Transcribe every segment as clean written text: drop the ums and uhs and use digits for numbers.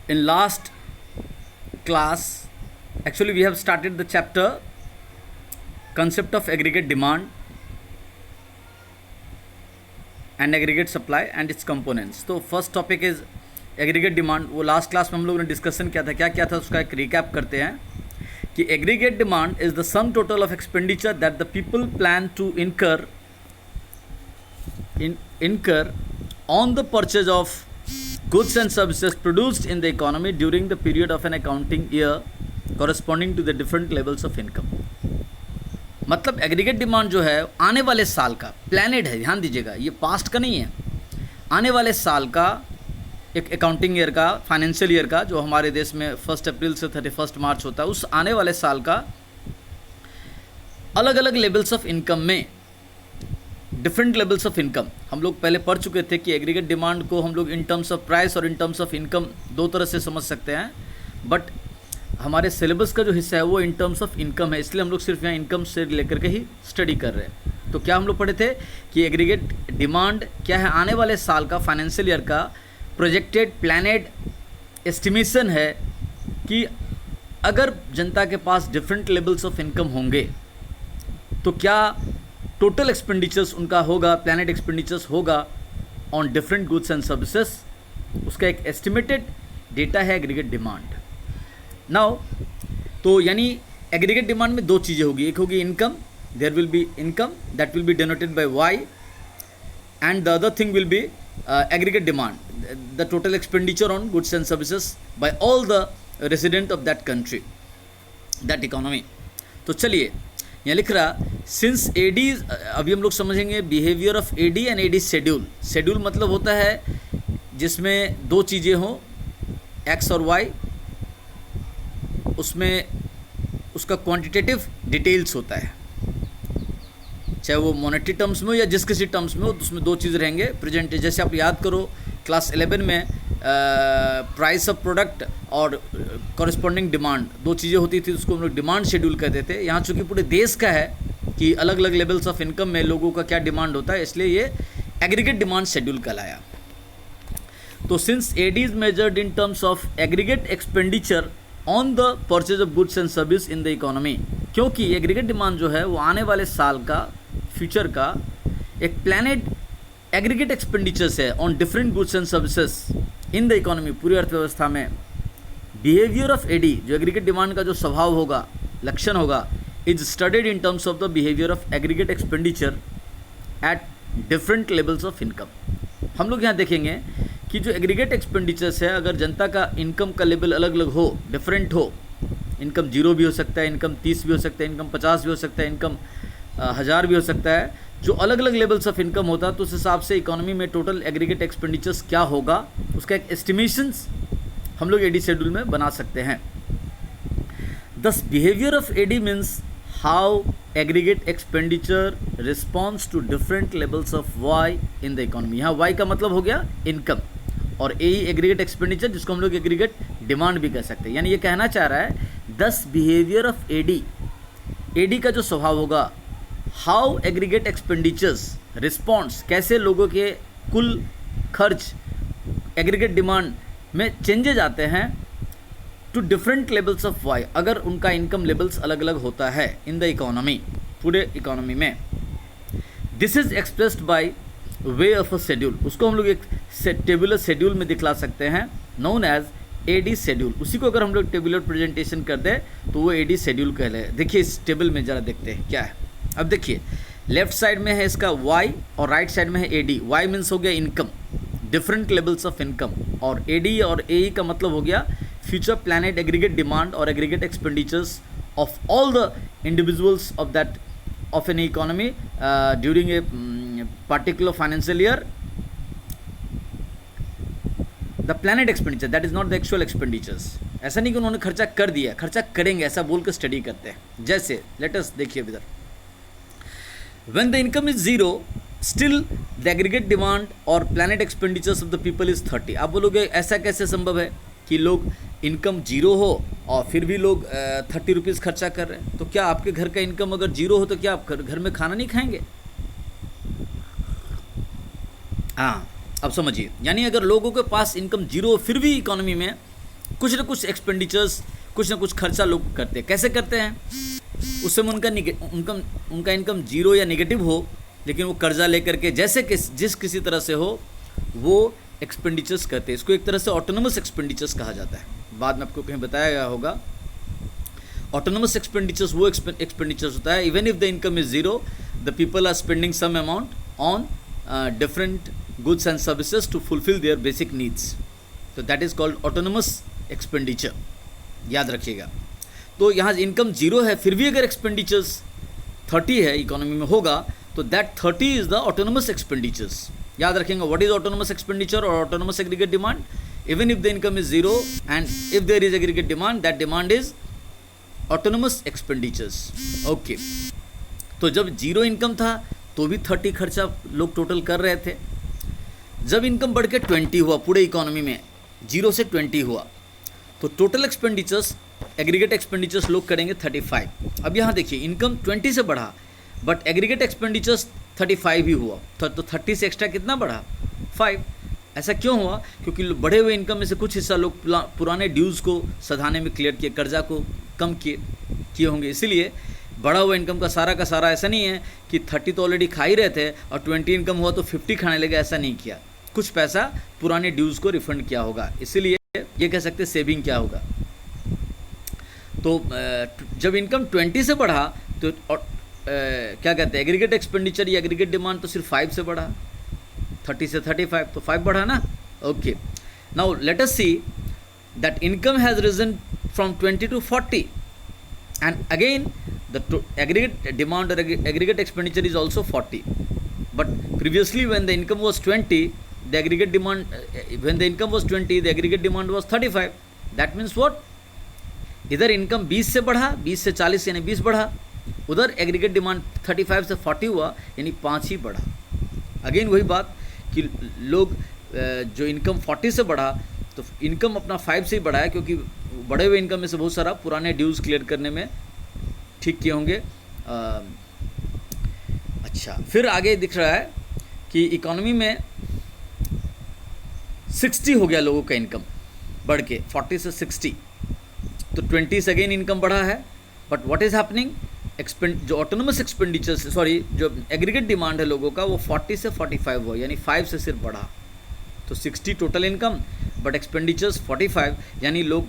In last class, actually we have started the chapter concept of aggregate demand and aggregate supply and its components. तो first topic is aggregate demand. वो last class में हम लोगों ने discussion किया था. क्या क्या था उसका एक रिकैप करते हैं कि aggregate demand is the sum total of expenditure that the people plan to incur on the purchase of goods and services produced in the economy during the period of an accounting year corresponding to the different levels of income. मतलब aggregate demand जो है आने वाले साल का प्लानेड है, ध्यान दीजिएगा, ये पास्ट का नहीं है. आने वाले साल का एक अकाउंटिंग ईयर का, फाइनेंशियल ईयर का, जो हमारे देश में 1 अप्रैल से 31 मार्च होता है, उस आने वाले साल का अलग अलग लेवल्स ऑफ इनकम में डिफरेंट लेवल्स ऑफ इनकम हम लोग पहले पढ़ चुके थे कि एग्रीगेट डिमांड को हम लोग इन टर्म्स ऑफ प्राइस और इन टर्म्स ऑफ इनकम दो तरह से समझ सकते हैं. बट हमारे सिलेबस का जो हिस्सा है वो इन टर्म्स ऑफ इनकम है, इसलिए हम लोग सिर्फ यहाँ इनकम से लेकर के ही स्टडी कर रहे हैं. तो क्या हम लोग पढ़े थे कि एग्रीगेट डिमांड क्या है, आने वाले साल का फाइनेंशियल ईयर का प्रोजेक्टेड प्लानेड एस्टिमेशन है कि अगर जनता के पास डिफरेंट लेवल्स ऑफ इनकम होंगे तो क्या टोटल एक्सपेंडिचर्स उनका होगा, प्लानेड एक्सपेंडिचर्स होगा on different goods and services. उसका एक एस्टिमेटेड डेटा है एग्रीगेट डिमांड. नाउ तो यानी एग्रीगेट डिमांड में दो चीज़ें होगी. एक होगी income, there will be income that will be denoted by Y, and the other thing will be aggregate demand, the total expenditure on goods and services by all the resident of that country, that economy. तो चलिए यहाँ लिख रहा since AD, अभी हम लोग समझेंगे behaviour of AD and AD schedule. Schedule मतलब होता है जिसमें दो चीज़ें हों, एक्स और वाई, उसमें उसका क्वांटिटेटिव डिटेल्स होता है, चाहे वो मॉनेटरी टर्म्स में हो या जिस किसी टर्म्स में हो, तो उसमें दो चीज़ रहेंगे प्रेजेंट. जैसे आप याद करो क्लास 11 में प्राइस ऑफ प्रोडक्ट और कॉरस्पॉन्डिंग डिमांड, दो चीज़ें होती थी, उसको हम लोग डिमांड शेड्यूल कहते थे. यहाँ चूँकि पूरे देश का है कि अलग अलग लेवल्स ऑफ इनकम में लोगों का क्या डिमांड होता है, इसलिए ये एग्रीगेट डिमांड शेड्यूल कहलाया. तो since AD is measured in terms of aggregate expenditure on the purchase of goods and service in the economy, क्योंकि एग्रीगेट डिमांड जो है वो आने वाले साल का, फ्यूचर का एक प्लानेड एग्रीगेट एक्सपेंडिचर्स है on different goods and services in the economy, पूरी अर्थव्यवस्था में. बिहेवियर ऑफ एडी, जो एग्रीगेट डिमांड का जो स्वभाव होगा, लक्षण होगा, is studied in terms of the behaviour of aggregate expenditure at different levels of income. हम लोग यहाँ देखेंगे कि जो एग्रीगेट एक्सपेंडिचर्स है, अगर जनता का इनकम का लेवल अलग अलग हो, डिफरेंट हो, इनकम 0 भी हो सकता है, इनकम 30 भी हो सकता है, इनकम 50 भी हो सकता है, इनकम 1000 भी हो सकता है, जो अलग अलग लेवल्स ऑफ इनकम होता है, तो उस हिसाब से इकोनॉमी में टोटल एग्रीगेट एक्सपेंडिचर्स क्या होगा, उसका एक एस्टिमेशंस हम लोग एडी शेड्यूल में बना सकते हैं. This behaviour of AD means how aggregate expenditure response to different levels of Y in the economy. यहाँ वाई का मतलब हो गया इनकम, और ए एग्रीगेट एक्सपेंडिचर, जिसको हम लोग एग्रीगेट डिमांड भी कह सकते हैं. यानी ये कहना चाह रहा है दस बिहेवियर ऑफ एडी, एडी का जो स्वभाव होगा, हाउ एग्रीगेट एक्सपेंडिचर्स रिस्पॉन्स, कैसे लोगों के कुल खर्च एग्रीगेट डिमांड में चेंजेज आते हैं to different levels of Y, अगर उनका इनकम लेवल्स अलग अलग होता है इन द इकोनॉमी, पूरे इकोनॉमी में. This is expressed by way of a schedule, उसको हम लोग एक टेबुलर शेड्यूल में दिखला सकते हैं, नोन एज एडी शेड्यूल. उसी को अगर हम लोग टेबुलर प्रेजेंटेशन कर दें तो वो एडी शेड्यूल कह ले. देखिए इस टेबल में ज़रा देखते हैं क्या है. अब देखिए लेफ्ट साइड में है इसका वाई और राइट साइड में है एडी. वाई मीन्स हो गया income, different levels of income, और एडी और ए का मतलब हो गया फ्यूचर प्लानेट एग्रीगेट डिमांड और aggregate expenditures of all the individuals of that of an economy during a particular financial year. The planned expenditure, that is not the actual expenditures. ऐसा नहीं कि उन्होंने खर्चा कर दिया, खर्चा करेंगे ऐसा बोल के स्टडी करते हैं. जैसे लेटस देखिए इधर, when the income is 0, still the aggregate demand or planned expenditures of the people is 30. आप बोलोगे ऐसा कैसे संभव है कि लोग इनकम 0 हो और फिर भी लोग 30 रुपीज़ खर्चा कर रहे हैं? तो क्या आपके घर का इनकम अगर 0 हो तो क्या आप घर में खाना नहीं खाएंगे? हाँ, अब समझिए, यानी अगर लोगों के पास इनकम जीरो फिर भी इकोनॉमी में कुछ ना कुछ एक्सपेंडिचर्स, कुछ ना कुछ खर्चा लोग करते हैं। कैसे करते हैं? उस समय उनका इनकम जीरो या नेगेटिव हो, लेकिन वो कर्जा लेकर के जैसे कि जिस किसी तरह से हो वो एक्सपेंडिचर्स करते हैं। इसको एक तरह से ऑटोनमस एक्सपेंडिचर्स कहा जाता है। बाद में आपको कहीं बताया गया होगा, ऑटोनमस एक्सपेंडिचर्स वो एक्सपेंडिचर्स होता है even if the income is zero, the people are spending some amount on different goods and services to fulfill their basic needs, तो that is called autonomous expenditure, याद रखिएगा। तो यहाँ इनकम जीरो है फिर भी अगर एक्सपेंडिचर्स 30 है इकोनॉमी में होगा तो that 30 is the autonomous expenditures. याद रखेंगे व्हाट इज ऑटोनमस एक्सपेंडिचर और autonomous aggregate demand. Even if the income is zero and if there is aggregate demand, that demand is autonomous expenditures. Okay, तो जब zero income था तो भी 30 खर्चा लोग टोटल कर रहे थे। जब इनकम बढ़ के 20 हुआ पूरे इकोनॉमी में, जीरो से 20 हुआ, तो टोटल एक्सपेंडिचर्स, एग्रीगेट एक्सपेंडिचर्स लोग करेंगे 35। अब यहाँ देखिए इनकम 20 से बढ़ा बट एग्रीगेट एक्सपेंडिचर्स 35 ही हुआ, तो 30 से एक्स्ट्रा कितना बढ़ा? 5। ऐसा क्यों हुआ? क्योंकि बढ़े हुए इनकम में से कुछ हिस्सा लोग पुराने ड्यूज़ को सधाने में क्लियर किए, कर्जा को कम किए होंगे। इसीलिए बढ़ा हुआ इनकम का सारा ऐसा नहीं है कि 30 तो ऑलरेडी खा ही रहे थे और 20 इनकम हुआ तो 50 खाने लगे, ऐसा नहीं किया। कुछ पैसा पुराने ड्यूज़ को रिफंड किया होगा, इसीलिए ये कह सकते हैं सेविंग क्या होगा। तो जब इनकम 20 से बढ़ा तो क्या कहते हैं, एग्रीगेट एक्सपेंडिचर या एग्रीगेट डिमांड तो सिर्फ 5 से बढ़ा, 30 से 35 तो 5 बढ़ा ना। Okay, now let us see that income has risen from 20 to 40 and again the aggregate demand or aggregate expenditure is also 40, but previously when the income was 20, the aggregate demand when the income was 20, the aggregate demand was 35. that means what, इधर income 20 से बढ़ा, 20 से 40 यानी 20 बढ़ा, उधर aggregate demand 35 से 40 हुआ यानी 5 ही बढ़ा। अगेन वही बात कि लोग जो इनकम 40 से बढ़ा तो इनकम अपना 5 से ही बढ़ा है, क्योंकि बढ़े हुए इनकम में से बहुत सारा पुराने ड्यूज़ क्लियर करने में ठीक किए होंगे। अच्छा, फिर आगे दिख रहा है कि इकोनॉमी में 60 हो गया लोगों का इनकम बढ़ के 40 से 60, तो 20 से अगेन इनकम बढ़ा है। बट व्हाट इज़ हैपनिंग, जो ऑटोनमस एक्सपेंडिचर्स, सॉरी जो एग्रीगेट डिमांड है लोगों का वो 40 से 45 हुआ, यानी 5 से सिर्फ बढ़ा। तो 60 टोटल इनकम बट एक्सपेंडिचर्स 45, यानी लोग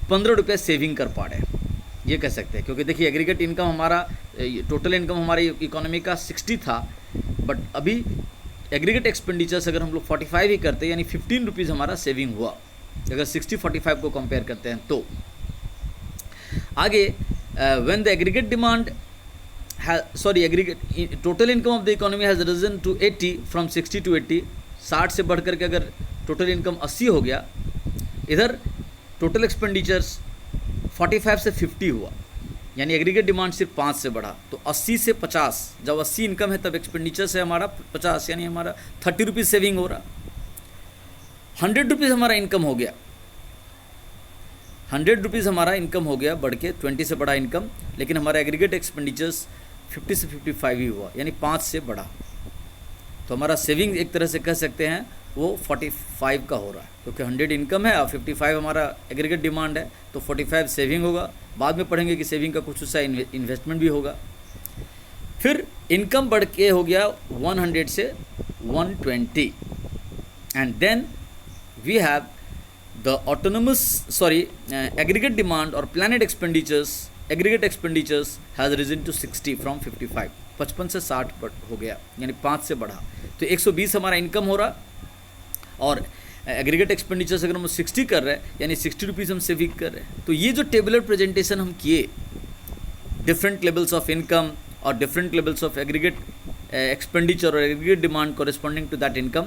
15 रुपये सेविंग कर पा रहे हैं, ये कह सकते हैं। क्योंकि देखिए एग्रीगेट इनकम हमारा, टोटल इनकम हमारी इकोनॉमी का 60 था, बट अभी एग्रीगेट एक्सपेंडिचर्स अगर हम लोग 45 ही करते हैं यानी 15 रुपीज़ हमारा सेविंग हुआ, अगर 60-45 को कंपेयर करते हैं तो। आगे when the aggregate demand aggregate total income of the economy has risen to 80 from 60 to 80, 60 से बढ़ करके अगर टोटल इनकम 80 हो गया, इधर टोटल एक्सपेंडिचर्स 45 से 50 हुआ, यानी एग्रीगेट डिमांड सिर्फ 5 से बढ़ा। तो 80 से 50, जब 80 इनकम है तब एक्सपेंडिचर से हमारा 50, यानी हमारा 30 रुपीज़ सेविंग हो रहा। 100 रुपीज़ हमारा इनकम हो गया, 100 रुपीज़ हमारा इनकम हो गया बढ़ के, 20 से बढ़ा इनकम, लेकिन हमारा एग्रीगेट एक्सपेंडिचर्स 50 से 55 ही हुआ, यानी 5 से बढ़ा। तो हमारा सेविंग एक तरह से कह सकते हैं वो 45 का हो रहा है, क्योंकि 100 इनकम है और 55 हमारा एग्रीगेट डिमांड है, तो 45 सेविंग होगा। बाद में पढ़ेंगे कि सेविंग का कुछ हिस्सा इन्वेस्टमेंट भी होगा। फिर इनकम बढ़ के हो गया 100 से 120, and then we have the aggregate demand और planned expenditures, aggregate expenditures has risen to 60 from 55, 55 से 60 हो गया, यानी 5 से बढ़ा। तो 120 हमारा इनकम हो रहा, और एग्रीगेट एक्सपेंडिचर्स अगर हम 60 कर रहे हैं यानी 60 रुपीज़ हम सेविंग कर रहे हैं। तो ये जो टेबुलर प्रेजेंटेशन हम किए, डिफरेंट लेवल्स ऑफ इनकम और different levels of aggregate expenditure और aggregate demand corresponding to that income,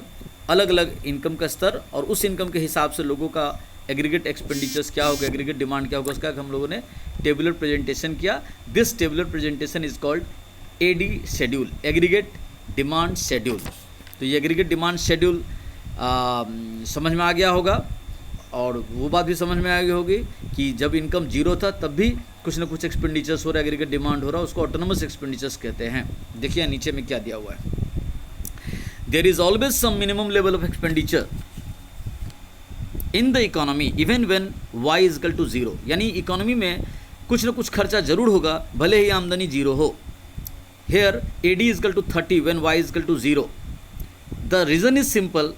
अलग अलग इनकम का स्तर और उस इनकम के हिसाब से लोगों का एग्रीगेट एक्सपेंडिचर्स क्या होगा, एग्रीगेट डिमांड क्या होगा, उसका हम लोगों ने टेबुलर प्रेजेंटेशन किया। This tabular presentation is called AD schedule, aggregate demand schedule. तो ये एग्रीगेट डिमांड शेड्यूल समझ में आ गया होगा, और वो बात भी समझ में आ गई होगी कि जब इनकम जीरो था तब भी कुछ ना कुछ एक्सपेंडिचर्स हो रहा है, एग्रीगेट डिमांड हो रहा है, उसको ऑटोनमस एक्सपेंडिचर्स कहते हैं। देखिए नीचे में क्या दिया हुआ है, there is always some minimum level of expenditure in the economy even when y is equal to 0, यानी इकोनॉमी में कुछ ना कुछ खर्चा जरूर होगा भले ही आमदनी जीरो हो. Here AD is equal to 30 when y is equal to 0. The reason is simple,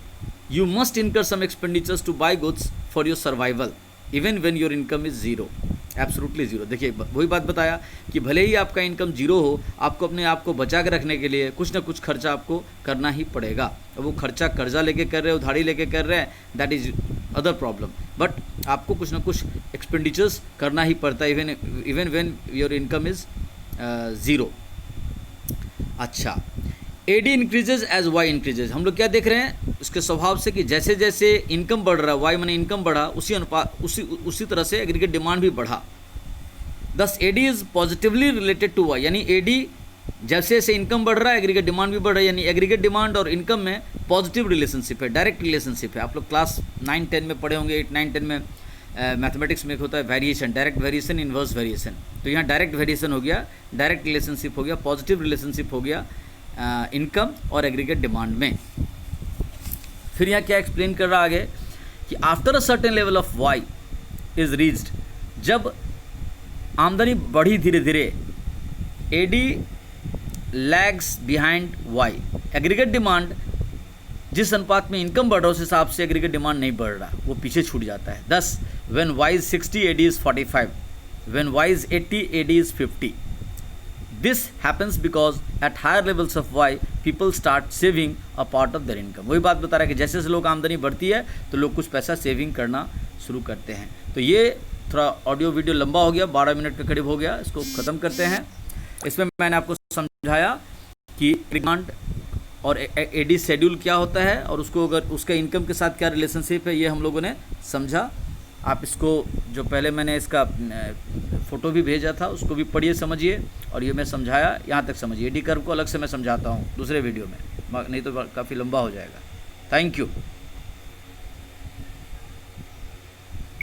you must incur some expenditures to buy goods for your survival even when your income is zero, absolutely zero. देखिए वही बात बताया कि भले ही आपका income zero हो, आपको अपने आप को बचा के रखने के लिए कुछ ना कुछ खर्चा आपको करना ही पड़ेगा. अब वो खर्चा कर्जा लेके कर रहे हो, उधारी लेके कर रहे हैं, that is other problem, but आपको कुछ ना कुछ एक्सपेंडिचर्स करना ही पड़ता है even when your income is zero. अच्छा, AD increases as Y increases. हम लोग क्या देख रहे हैं, उसके स्वभाव से कि जैसे जैसे इनकम बढ़ रहा है, Y माने इनकम बढ़ा, उसी तरह से एग्रीगेट डिमांड भी बढ़ा. दस AD is positively related to Y, यानी AD जैसे जैसे इनकम बढ़ रहा है एग्रीगेट डिमांड भी बढ़ रहा है, यानी एग्रीगेट डिमांड और इनकम में पॉजिटिव रिलेशनशिप है, डायरेक्ट रिलेशनशिप है. आप लोग क्लास 9-10 में पढ़े होंगे, 8-9-10 में मैथमेटिक्स में एक होता है variation, direct variation, inverse variation. तो यहाँ डायरेक्ट वेरिएशन हो गया, डायरेक्ट रिलेशनशिप हो गया, पॉजिटिव रिलेशनशिप हो गया इनकम और एग्रीगेट डिमांड में. फिर यहाँ क्या एक्सप्लेन कर रहा आगे कि after a certain level of Y is reached, जब आमदनी बढ़ी धीरे धीरे, AD lags behind Y. Aggregate demand जिस अनुपात में इनकम बढ़ रहा है उस हिसाब से एग्रीगेट डिमांड नहीं बढ़ रहा, वो पीछे छूट जाता है. दस when Y is 60 AD is 45, when Y is 80 AD is 50. This happens because at higher levels of Y, people start saving a part of their income. वही बात बता रहा है कि जैसे जैसे लोग आमदनी बढ़ती है तो लोग कुछ पैसा सेविंग करना शुरू करते हैं. तो ये थोड़ा ऑडियो वीडियो लंबा हो गया, 12 मिनट के करीब हो गया, इसको ख़त्म करते हैं. इसमें मैंने आपको समझाया कि डिमांड और AD शेड्यूल क्या होता है और उसको अगर उसके इनकम के साथ क्या रिलेशनशिप है, ये हम लोगों ने समझा. आप इसको जो पहले मैंने इसका फ़ोटो भी भेजा था उसको भी पढ़िए, समझिए, और ये मैं समझाया यहाँ तक समझिए. AD कर्व को अलग से मैं समझाता हूँ दूसरे वीडियो में, नहीं तो काफ़ी लंबा हो जाएगा. Thank you.